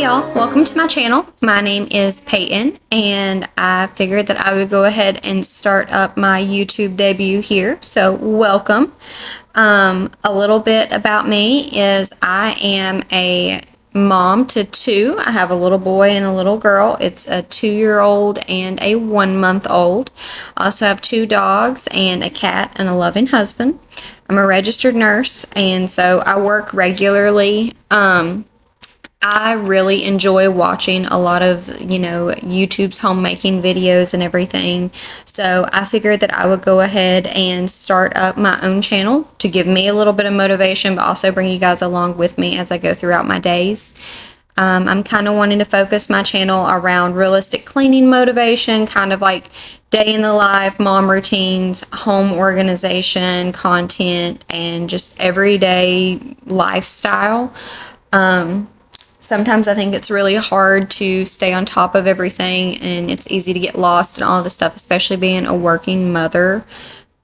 y'all, welcome to my channel. My name is Peyton and I figured that I would go ahead and start up my YouTube debut here. So welcome. A little bit about me is I am a mom to two. I have a little boy and a little girl. It's a 2-year-old and a 1-month-old. I also have 2 dogs and a cat and a loving husband. I'm a registered nurse and so I work regularly. I really enjoy watching a lot of, YouTube's homemaking videos and everything. So I figured that I would go ahead and start up my own channel to give me a little bit of motivation, but also bring you guys along with me as I go throughout my days. I'm kind of wanting to focus my channel around realistic cleaning motivation, kind of like day in the life, mom routines, home organization, content, and just everyday lifestyle. Sometimes I think it's really hard to stay on top of everything and it's easy to get lost in all this stuff, especially being a working mother.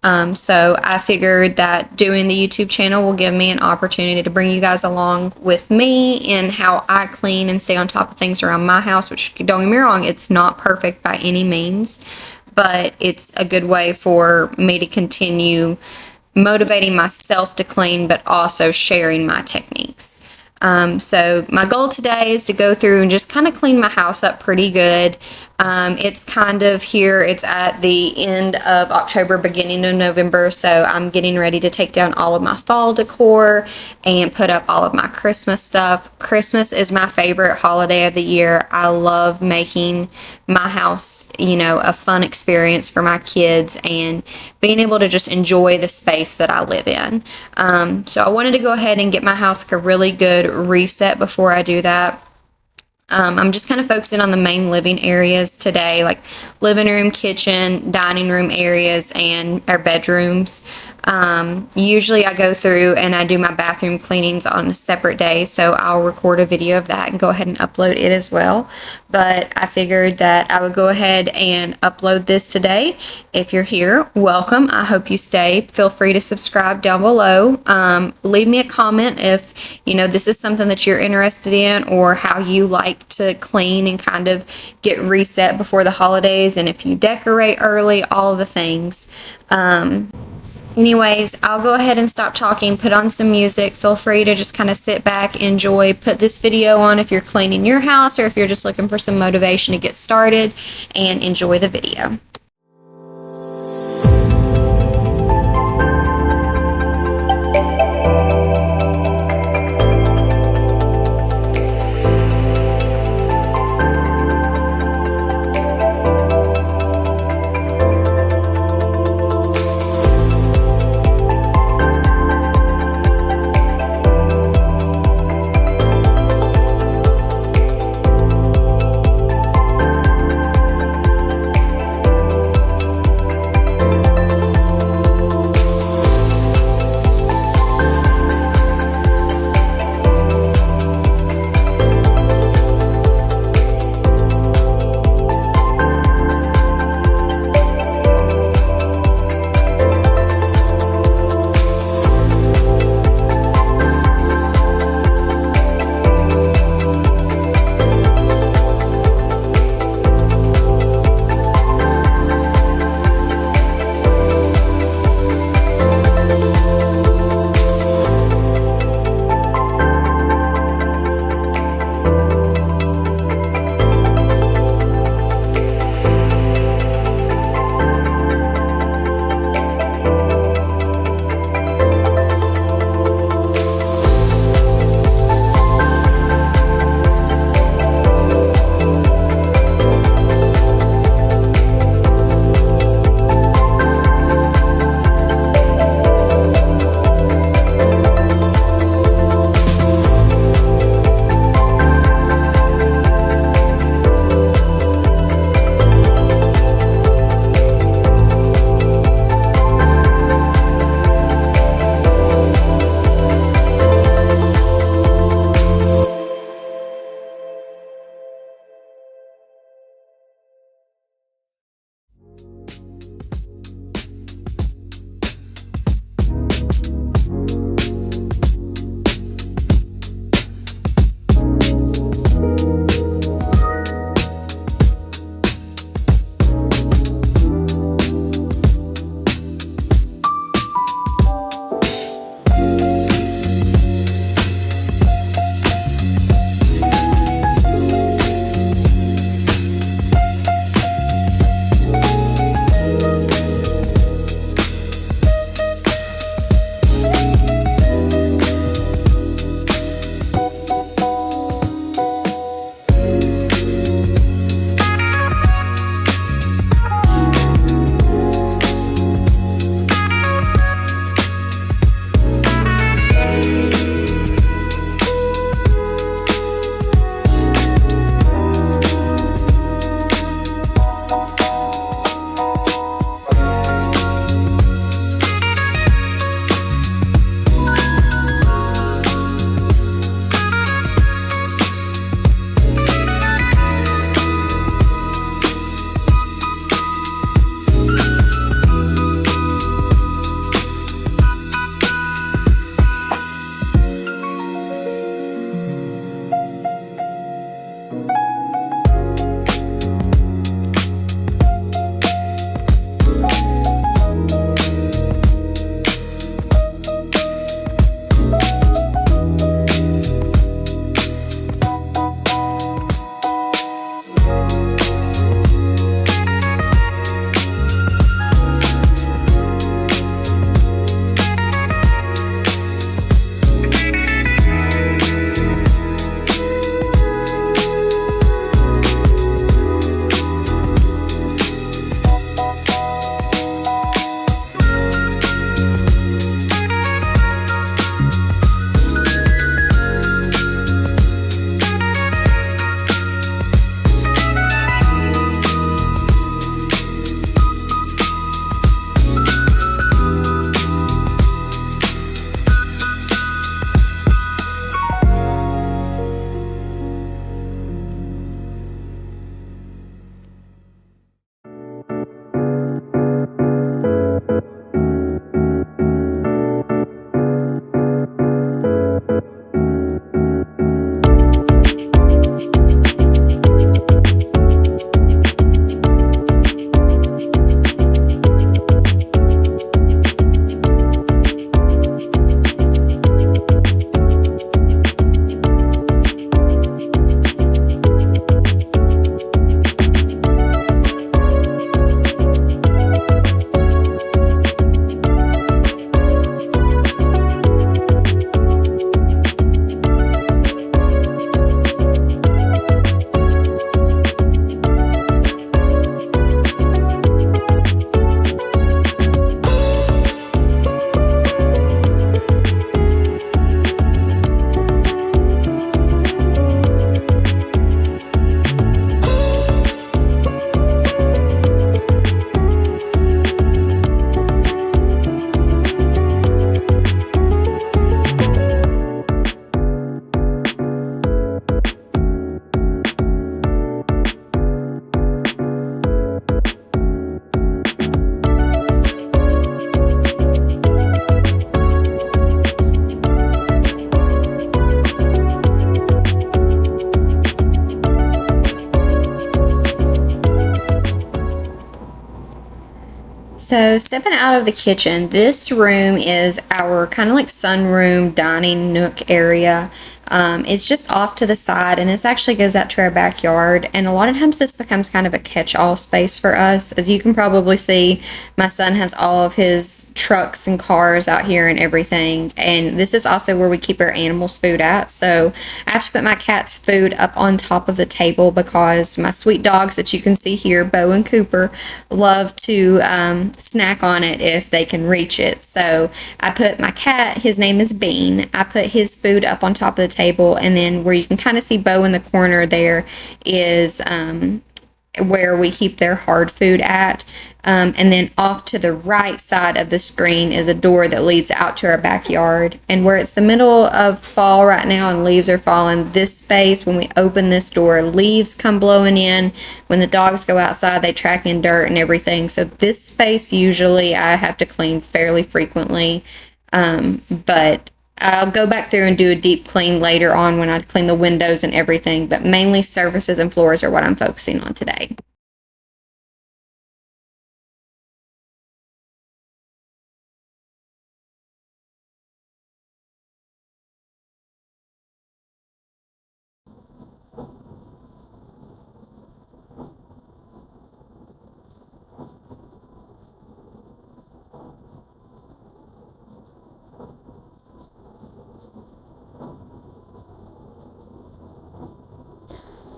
So I figured that doing the YouTube channel will give me an opportunity to bring you guys along with me in how I clean and stay on top of things around my house, which, don't get me wrong, it's not perfect by any means, but it's a good way for me to continue motivating myself to clean, but also sharing my techniques. So my goal today is to go through and just kind of clean my house up pretty good. It's kind of here, it's at the end of October, beginning of November, so I'm getting ready to take down all of my fall decor and put up all of my Christmas stuff. Christmas is my favorite holiday of the year. I love making my house, a fun experience for my kids and being able to just enjoy the space that I live in. So I wanted to go ahead and get my house like a really good reset before I do that. I'm just kind of focusing on the main living areas today, like living room, kitchen, dining room areas, and our bedrooms. Usually I go through and I do my bathroom cleanings on a separate day, so I'll record a video of that and go ahead and upload it as well. But I figured that I would go ahead and upload this today. If you're here, welcome. I hope you stay. Feel free to subscribe down below. Leave me a comment if, this is something that you're interested in or how you like to clean and kind of get reset before the holidays, and if you decorate early, all of the things. Anyways, I'll go ahead and stop talking, put on some music. Feel free to just kind of sit back, enjoy, put this video on if you're cleaning your house or if you're just looking for some motivation to get started, and enjoy the video. So, stepping out of the kitchen, this room is our kind of like sunroom dining nook area. It's just off to the side, and this actually goes out to our backyard. And a lot of times, this becomes kind of a catch all space for us. As you can probably see, my son has all of his trucks and cars out here and everything. And this is also where we keep our animals' food at. So, I have to put my cat's food up on top of the table because my sweet dogs that you can see here, Bo and Cooper, love to snack on it if they can reach it. So I put my cat, his name is Bean, I put his food up on top of the table, and then where you can kind of see Bo in the corner there is where we keep their hard food at. And then off to the right side of the screen is a door that leads out to our backyard. And where it's the middle of fall right now and leaves are falling, this space, when we open this door, leaves come blowing in. When the dogs go outside, they track in dirt and everything. So this space, usually I have to clean fairly frequently. But I'll go back through and do a deep clean later on when I clean the windows and everything. But mainly surfaces and floors are what I'm focusing on today.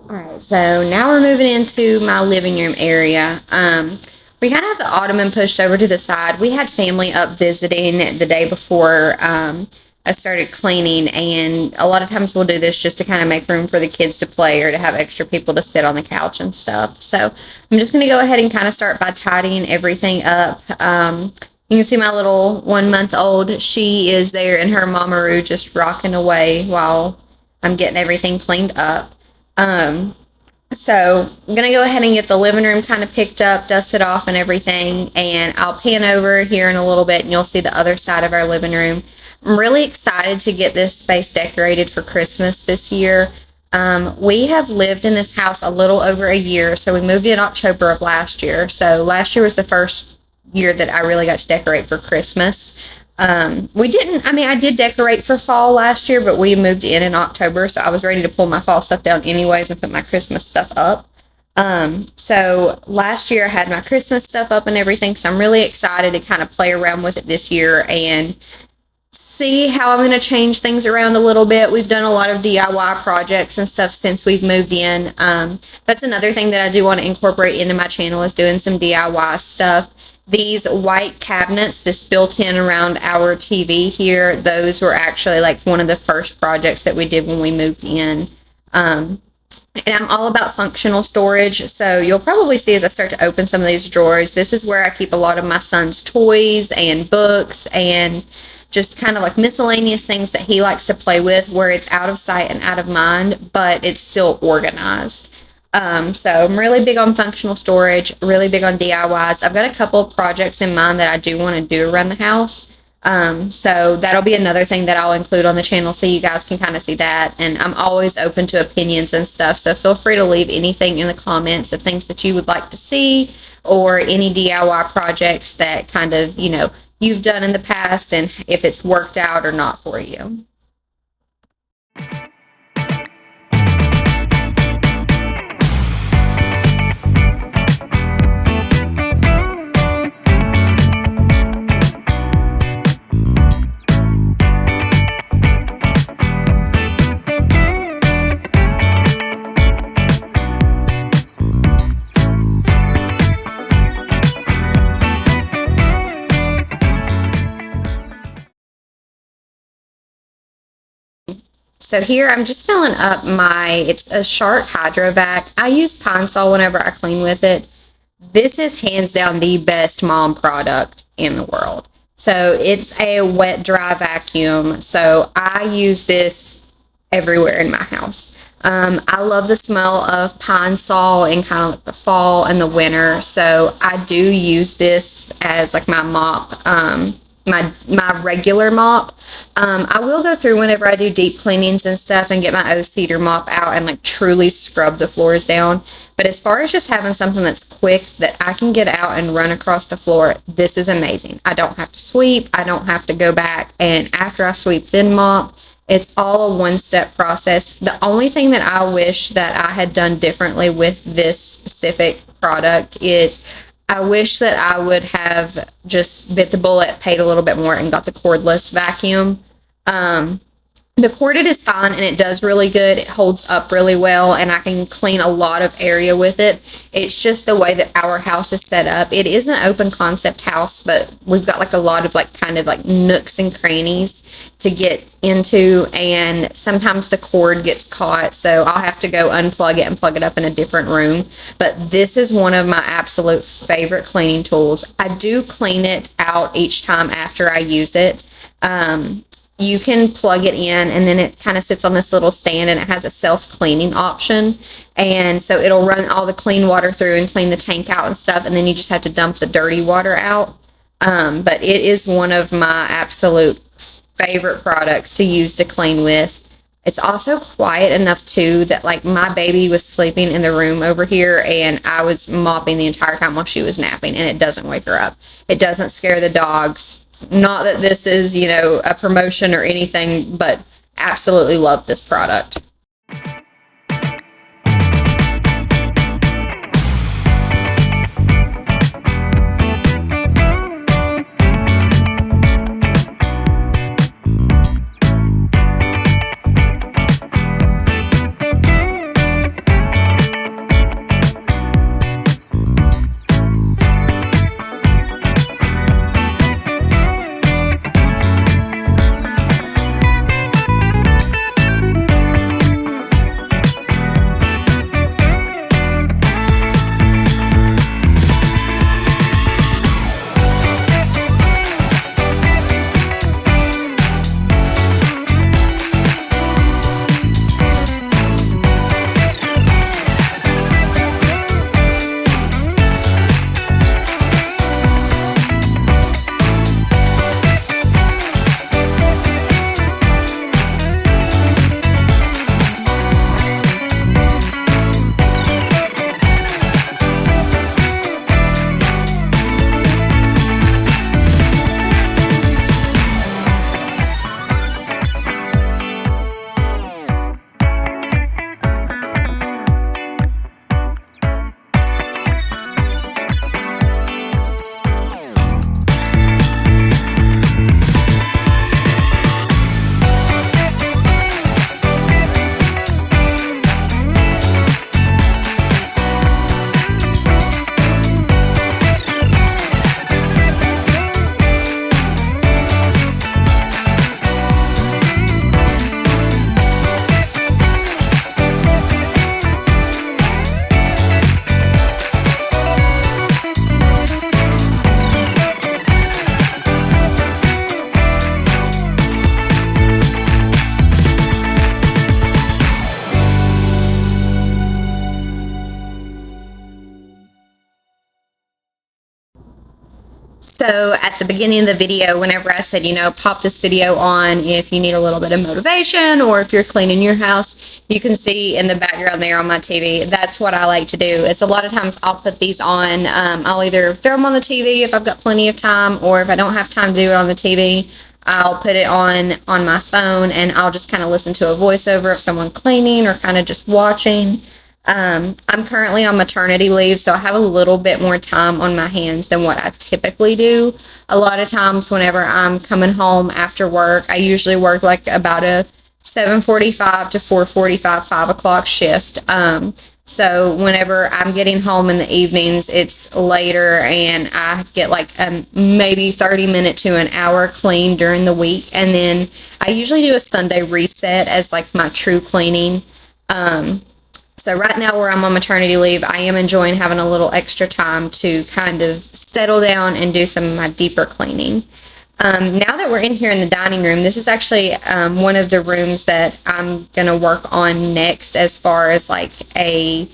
All right, so now we're moving into my living room area. We kind of have the ottoman pushed over to the side. We had family up visiting the day before I started cleaning, and a lot of times we'll do this just to kind of make room for the kids to play or to have extra people to sit on the couch and stuff. So I'm just going to go ahead and kind of start by tidying everything up. You can see my little 1 month old. She is there in her mamaroo just rocking away while I'm getting everything cleaned up. Um, so I'm going to go ahead and get the living room kind of picked up, dusted off and everything, and I'll pan over here in a little bit and you'll see the other side of our living room. I'm really excited to get this space decorated for Christmas this year. We have lived in this house a little over a year, so we moved in October of last year. So last year was the first year that I really got to decorate for Christmas. We didn't, I mean, I did decorate for fall last year, but we moved in October, so I was ready to pull my fall stuff down anyways and put my Christmas stuff up. So last year I had my Christmas stuff up and everything, so I'm really excited to kind of play around with it this year and see how I'm going to change things around a little bit. We've done a lot of DIY projects and stuff since we've moved in. That's another thing that I do want to incorporate into my channel is doing some DIY stuff. These white cabinets, this built in around our TV here, those were actually like one of the first projects that we did when we moved in. And I'm all about functional storage, so you'll probably see as I start to open some of these drawers, this is where I keep a lot of my son's toys and books and just kind of like miscellaneous things that he likes to play with, where it's out of sight and out of mind, but it's still organized. So I'm really big on functional storage, really big on DIYs. I've got a couple of projects in mind that I do want to do around the house. So that'll be another thing that I'll include on the channel so you guys can kind of see that. And I'm always open to opinions and stuff. So feel free to leave anything in the comments of things that you would like to see or any DIY projects that kind of, you know, you've done in the past and if it's worked out or not for you. So here I'm just filling up it's a Shark Hydrovac. I use Pine Sol whenever I clean with it. This is hands down the best mom product in the world. So it's a wet dry vacuum. So I use this everywhere in my house. I love the smell of Pine Sol in kind of like the fall and the winter. So I do use this as like my mop my regular mop. I will go through whenever I do deep cleanings and stuff and get my O-Cedar mop out and like truly scrub the floors down. But as far as just having something that's quick that I can get out and run across the floor, this is amazing. I don't have to sweep. I don't have to go back and after I sweep then mop. It's all a one-step process. The only thing that I wish that I had done differently with this specific product is I wish that I would have just bit the bullet, paid a little bit more, and got the cordless vacuum. The corded is fine and it does really good. It holds up really well and I can clean a lot of area with it. It's just the way that our house is set up. It is an open concept house, but we've got like a lot of like kind of like nooks and crannies to get into, and sometimes the cord gets caught, so I'll have to go unplug it and plug it up in a different room. But this is one of my absolute favorite cleaning tools. I do clean it out each time after I use it. You can plug it in and then it kind of sits on this little stand and it has a self-cleaning option. And so it'll run all the clean water through and clean the tank out and stuff. And then you just have to dump the dirty water out. But it is one of my absolute favorite products to use to clean with. It's also quiet enough too that like my baby was sleeping in the room over here and I was mopping the entire time while she was napping and it doesn't wake her up. It doesn't scare the dogs. Not that this is, you know, a promotion or anything, but absolutely love this product. So at the beginning of the video, whenever I said, you know, pop this video on if you need a little bit of motivation or if you're cleaning your house, you can see in the background there on my TV, that's what I like to do. It's a lot of times I'll put these on. I'll either throw them on the TV if I've got plenty of time, or if I don't have time to do it on the TV, I'll put it on my phone and I'll just kind of listen to a voiceover of someone cleaning or kind of just watching. I'm currently on maternity leave, so I have a little bit more time on my hands than what I typically do. A lot of times whenever I'm coming home after work, I usually work like about a 7:45 to 4:45, 5 o'clock shift. So whenever I'm getting home in the evenings, it's later and I get like maybe 30 minute to an hour clean during the week. And then I usually do a Sunday reset as like my true cleaning. So right now where I'm on maternity leave, I am enjoying having a little extra time to kind of settle down and do some of my deeper cleaning. Now that we're in here in the dining room, this is actually one of the rooms that I'm going to work on next as far as like a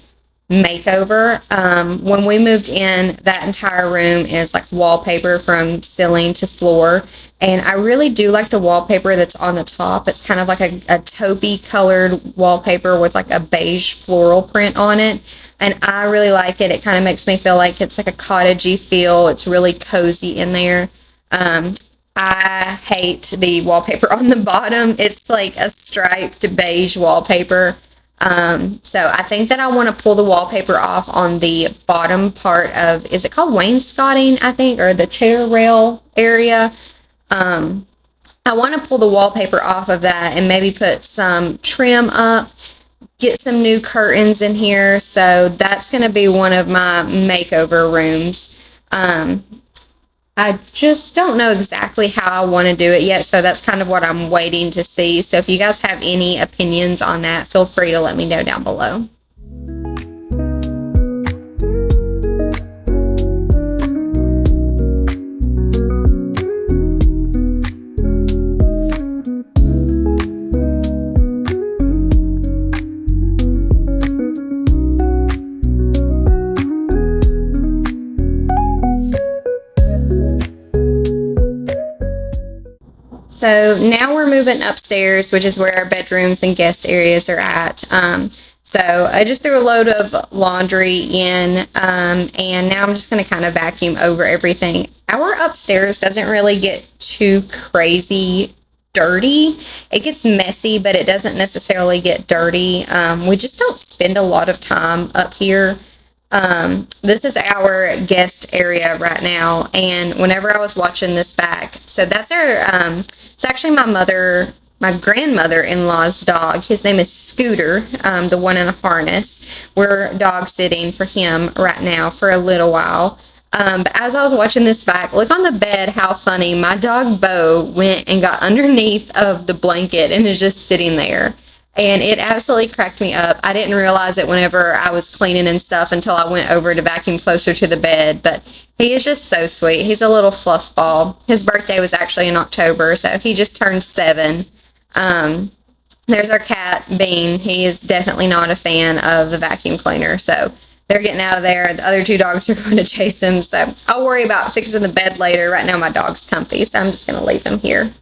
makeover. When we moved in, that entire room is like wallpaper from ceiling to floor. And I really do like the wallpaper that's on the top. It's kind of like a taupey colored wallpaper with like a beige floral print on it. And I really like it. It kind of makes me feel like it's like a cottagey feel. It's really cozy in there. I hate the wallpaper on the bottom. It's like a striped beige wallpaper. So I think that I want to pull the wallpaper off on the bottom part of, is it called wainscoting, I think, or the chair rail area? I want to pull the wallpaper off of that and maybe put some trim up, get some new curtains in here. So that's going to be one of my makeover rooms. I just don't know exactly how I want to do it yet, so that's kind of what I'm waiting to see. So if you guys have any opinions on that, feel free to let me know down below. So now we're moving upstairs, which is where our bedrooms and guest areas are at. So I just threw a load of laundry in, and now I'm just going to kind of vacuum over everything. Our upstairs doesn't really get too crazy dirty. It gets messy, but it doesn't necessarily get dirty. We just don't spend a lot of time up here. This is our guest area right now, and whenever I was watching this back, so that's our, it's actually my grandmother-in-law's dog. His name is Scooter, the one in a harness. We're dog sitting for him right now for a little while. But as I was watching this back, look on the bed how funny. My dog Bo went and got underneath of the blanket and is just sitting there. And it absolutely cracked me up. I didn't realize it whenever I was cleaning and stuff until I went over to vacuum closer to the bed. But he is just so sweet. He's a little fluff ball. His birthday was actually in October, so he just turned 7. There's our cat, Bean. He is definitely not a fan of the vacuum cleaner, so they're getting out of there. The other 2 dogs are going to chase him, so I'll worry about fixing the bed later. Right now my dog's comfy, so I'm just going to leave him here.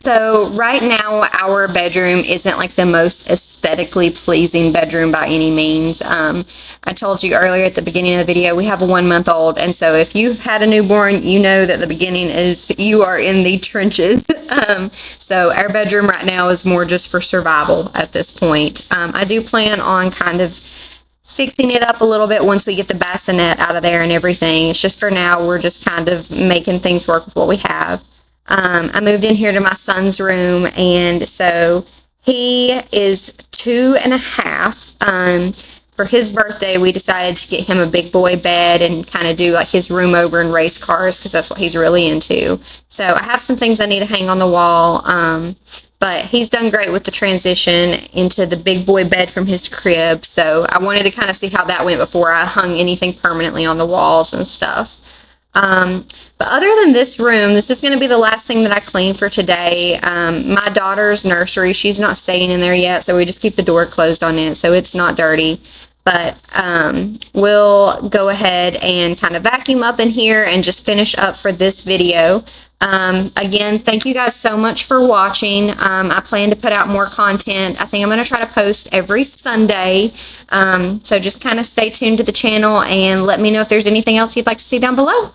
So right now, our bedroom isn't like the most aesthetically pleasing bedroom by any means. I told you earlier at the beginning of the video, we have a 1-month-old. And so if you've had a newborn, you know that the beginning is you are in the trenches. So our bedroom right now is more just for survival at this point. I do plan on kind of fixing it up a little bit once we get the bassinet out of there and everything. It's just for now, we're just kind of making things work with what we have. I moved in here to my son's room, and so he is 2.5. For his birthday, we decided to get him a big boy bed and kind of do like his room over and race cars because that's what he's really into. So I have some things I need to hang on the wall, but he's done great with the transition into the big boy bed from his crib. So I wanted to kind of see how that went before I hung anything permanently on the walls and stuff. But other than this room, this is going to be the last thing that I clean for today. My daughter's nursery, she's not staying in there yet, so we just keep the door closed on it so it's not dirty. But we'll go ahead and kind of vacuum up in here and just finish up for this video. Again, thank you guys so much for watching. I plan to put out more content. I think I'm going to try to post every Sunday. So just kind of stay tuned to the channel and let me know if there's anything else you'd like to see down below.